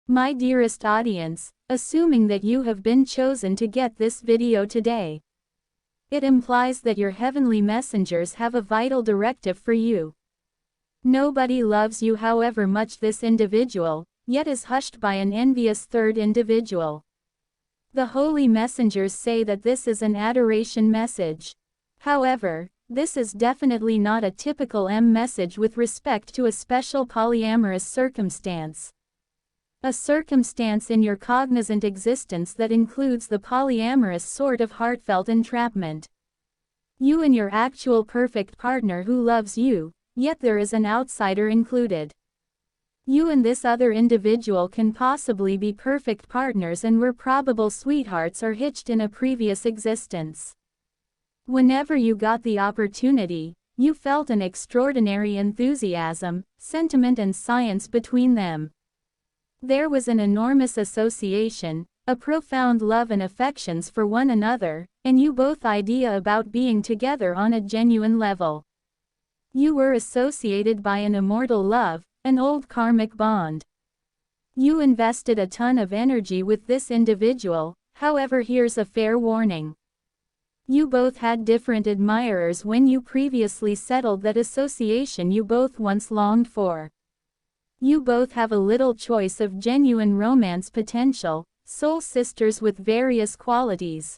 My dearest audience, assuming that you have been chosen to get this video today, it implies that your heavenly messengers have a vital directive for you. Nobody loves you however much this individual, yet is hushed by an envious third individual. The holy messengers say that this is an adoration message. However, this is definitely not a typical message with respect to a special polyamorous circumstance. A circumstance in your cognizant existence that includes the polyamorous sort of heartfelt entrapment. You and your actual perfect partner who loves you, yet there is an outsider included. You and this other individual can possibly be perfect partners and were probable sweethearts or hitched in a previous existence. Whenever you got the opportunity, you felt an extraordinary enthusiasm, sentiment and science between them. There was an enormous association, a profound love and affections for one another, and you both idea about being together on a genuine level. You were associated by an immortal love, an old karmic bond. You invested a ton of energy with this individual, however here's a fair warning. You both had different admirers when you previously settled that association you both once longed for. You both have a little choice of genuine romance potential, soul sisters with various qualities.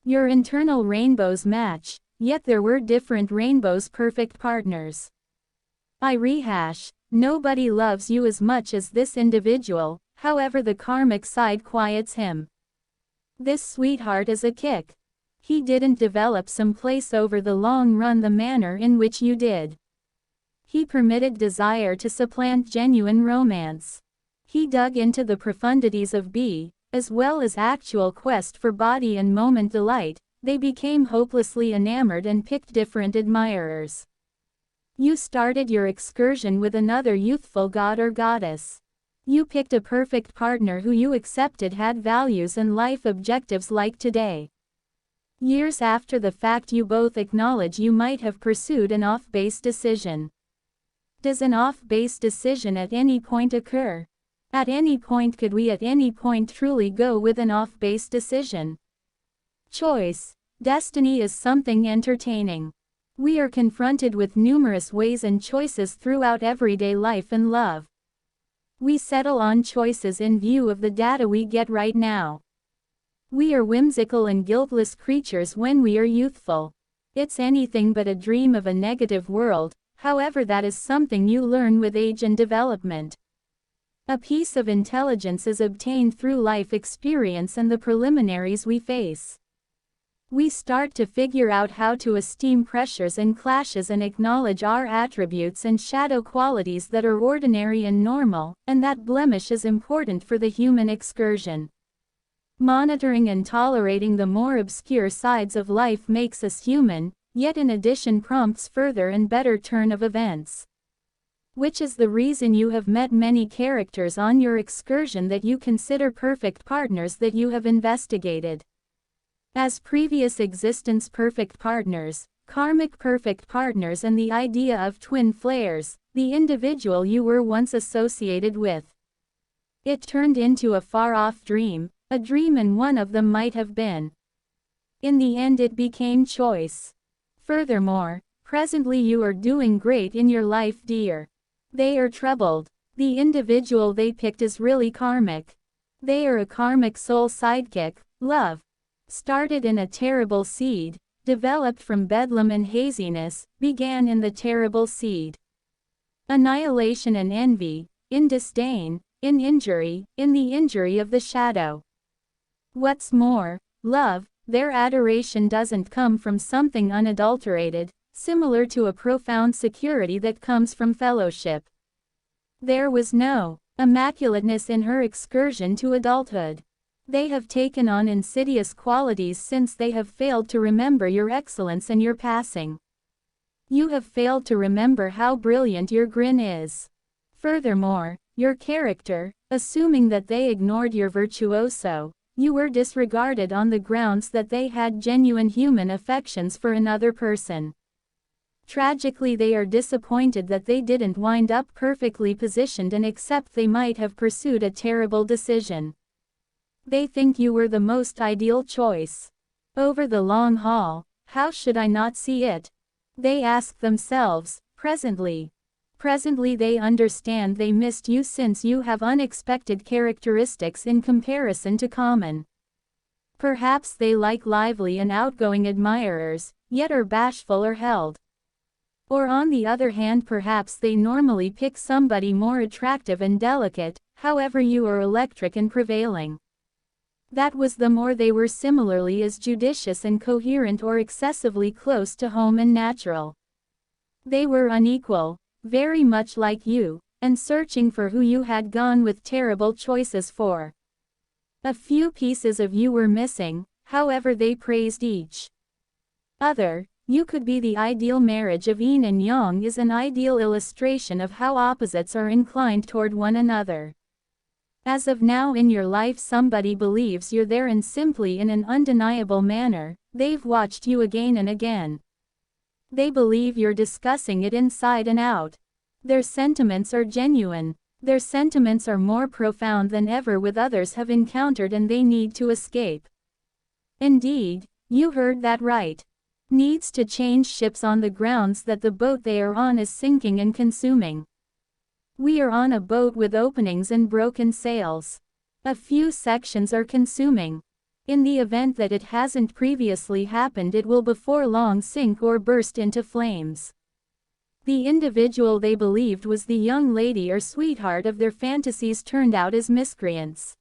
Your internal rainbows match, yet there were different rainbows perfect partners. I rehash, nobody loves you as much as this individual, however the karmic side quiets him. This sweetheart is a kick. He didn't develop someplace over the long run the manner in which you did. He permitted desire to supplant genuine romance. He dug into the profundities of as well as actual quest for body and moment delight. They became hopelessly enamored and picked different admirers. You started your excursion with another youthful god or goddess. You picked a perfect partner who you accepted had values and life objectives like today. Years after the fact you both acknowledge you might have pursued an off-base decision. Does an off-base decision at any point occur? At any point could we at any point truly go with an off-base decision? Choice. Destiny is something entertaining. We are confronted with numerous ways and choices throughout everyday life and love. We settle on choices in view of the data we get right now. We are whimsical and guiltless creatures when we are youthful. It's anything but a dream of a negative world, however that is something you learn with age and development. A piece of intelligence is obtained through life experience and the preliminaries we face. We start to figure out how to esteem pressures and clashes and acknowledge our attributes and shadow qualities that are ordinary and normal, and that blemish is important for the human excursion. Monitoring and tolerating the more obscure sides of life makes us human, yet in addition prompts further and better turn of events. Which is the reason you have met many characters on your excursion that you consider perfect partners that you have investigated. As previous existence perfect partners, karmic perfect partners and the idea of twin flares, the individual you were once associated with. It turned into a far-off dream, a dream and one of them might have been. In the end it became choice. Furthermore, presently you are doing great in your life dear. They are troubled. The individual they picked is really karmic. They are a karmic soul sidekick, love. Started in a terrible seed, developed from bedlam and haziness, began in the terrible seed. Annihilation and envy, in disdain, in injury, in the injury of the shadow. What's more, love, their adoration doesn't come from something unadulterated, similar to a profound security that comes from fellowship. There was no immaculateness in her excursion to adulthood. They have taken on insidious qualities since they have failed to remember your excellence and your passing. You have failed to remember how brilliant your grin is. Furthermore, your character, assuming that they ignored your virtuoso, you were disregarded on the grounds that they had genuine human affections for another person. Tragically, they are disappointed that they didn't wind up perfectly positioned and accept they might have pursued a terrible decision. They think you were the most ideal choice. Over the long haul, how should I not see it? They ask themselves. Presently they understand they missed you since you have unexpected characteristics in comparison to common. Perhaps they like lively and outgoing admirers, yet are bashful or held. Or on the other hand, perhaps they normally pick somebody more attractive and delicate, however you are electric and prevailing. That was the more they were similarly as judicious and coherent or excessively close to home and natural. They were unequal, very much like you, and searching for who you had gone with terrible choices for. A few pieces of you were missing, however they praised each other. You could be the ideal marriage of yin and yang is an ideal illustration of how opposites are inclined toward one another. As of now in your life somebody believes you're there and simply in an undeniable manner, they've watched you again and again. They believe you're discussing it inside and out. Their sentiments are genuine. Their sentiments are more profound than ever with others have encountered and they need to escape. Indeed, you heard that right. Needs to change ships on the grounds that the boat they are on is sinking and consuming. We are on a boat with openings and broken sails. A few sections are consuming. In the event that it hasn't previously happened, it will before long sink or burst into flames. The individual they believed was the young lady or sweetheart of their fantasies turned out as miscreants.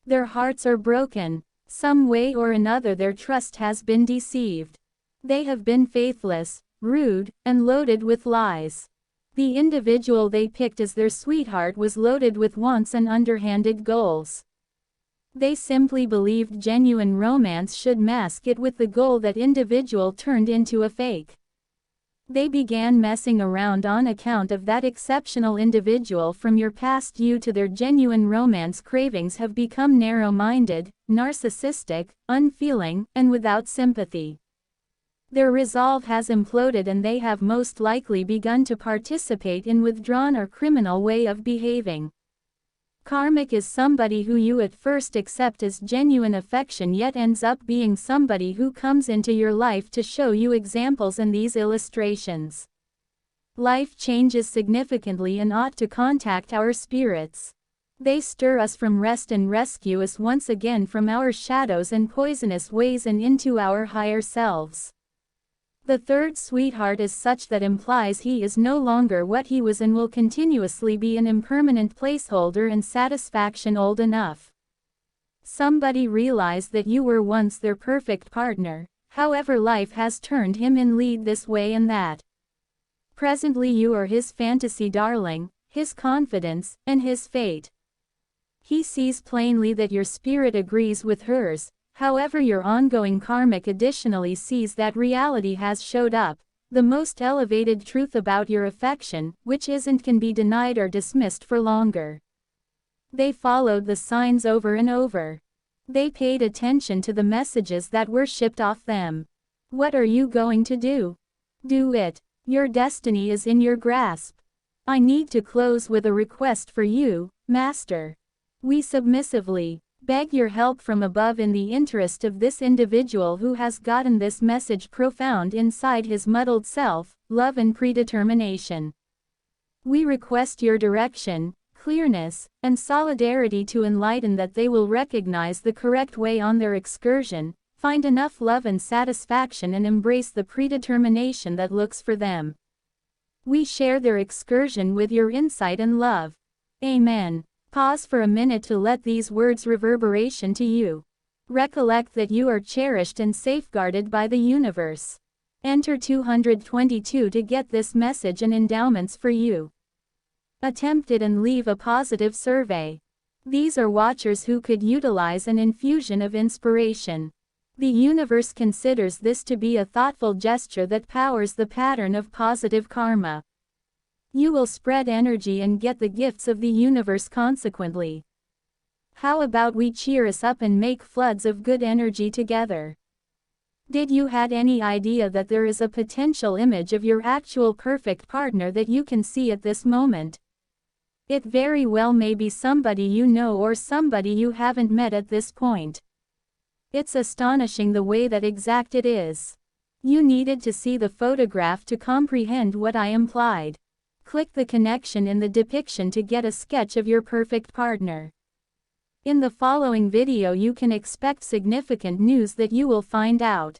Their hearts are broken. Some way or another their trust has been deceived. They have been faithless, rude, and loaded with lies. The individual they picked as their sweetheart was loaded with wants and underhanded goals. They simply believed genuine romance should mask it with the goal that individual turned into a fake. They began messing around on account of that exceptional individual from your past. You to their genuine romance cravings have become narrow-minded, narcissistic, unfeeling, and without sympathy. Their resolve has imploded and they have most likely begun to participate in withdrawn or criminal way of behaving. Karmic is somebody who you at first accept as genuine affection yet ends up being somebody who comes into your life to show you examples in these illustrations. Life changes significantly and ought to contact our spirits. They stir us from rest and rescue us once again from our shadows and poisonous ways and into our higher selves. The third sweetheart is such that implies he is no longer what he was and will continuously be an impermanent placeholder and satisfaction old enough. Somebody realized that you were once their perfect partner, however life has turned him in lead this way and that. Presently you are his fantasy darling, his confidence, and his fate. He sees plainly that your spirit agrees with hers. However, your ongoing karmic additionally sees that reality has showed up, the most elevated truth about your affection, which isn't can be denied or dismissed for longer. They followed the signs over and over. They paid attention to the messages that were shipped off them. What are you going to do? Do it. Your destiny is in your grasp. I need to close with a request for you, Master. We submissively beg your help from above in the interest of this individual who has gotten this message profound inside his muddled self, love and predetermination. We request your direction, clearness, and solidarity to enlighten that they will recognize the correct way on their excursion, find enough love and satisfaction and embrace the predetermination that looks for them. We share their excursion with your insight and love. Amen. Pause for a minute to let these words reverberation to you. Recollect that you are cherished and safeguarded by the universe. Enter 222 to get this message and endowments for you. Attempt it and leave a positive survey. These are watchers who could utilize an infusion of inspiration. The universe considers this to be a thoughtful gesture that powers the pattern of positive karma. You will spread energy and get the gifts of the universe consequently. How about we cheer us up and make floods of good energy together? Did you had any idea that there is a potential image of your actual perfect partner that you can see at this moment? It very well may be somebody you know or somebody you haven't met at this point. It's astonishing the way that exact it is. You needed to see the photograph to comprehend what I implied. Click the connection in the depiction to get a sketch of your perfect partner. In the following video you can expect significant news that you will find out.